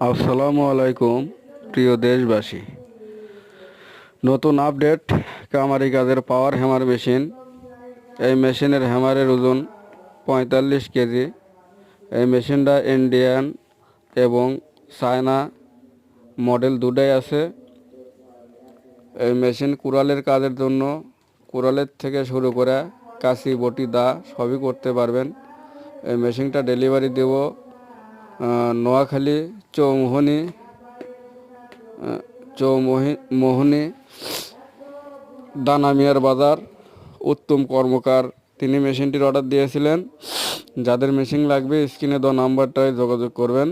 আসসালামু আলাইকুম প্রিয় দেশবাসী। নতুন আপডেট কামারি কাজের পাওয়ার হ্যামার মেশিন। এই মেশিনের হ্যামারের ওজন 45 কেজি। এই মেশিনটা ইন্ডিয়ান এবং চায়না মডেল দুটাই আছে। এই মেশিন কুড়ালের কাজের জন্য কুড়ালের থেকে শুরু করে কাঁচি বটি দা সবই করতে পারবেন। এই মেশিনটা ডেলিভারি দেব নোয়াখালী চৌমোহনী দানামিয়ার বাজার। উত্তম কর্মকার তিনি মেশিনটির অর্ডার দিয়েছিলেন। যাদের মেশিন লাগবে স্ক্রিনে দেওয়া নাম্বারটায় যোগাযোগ করবেন।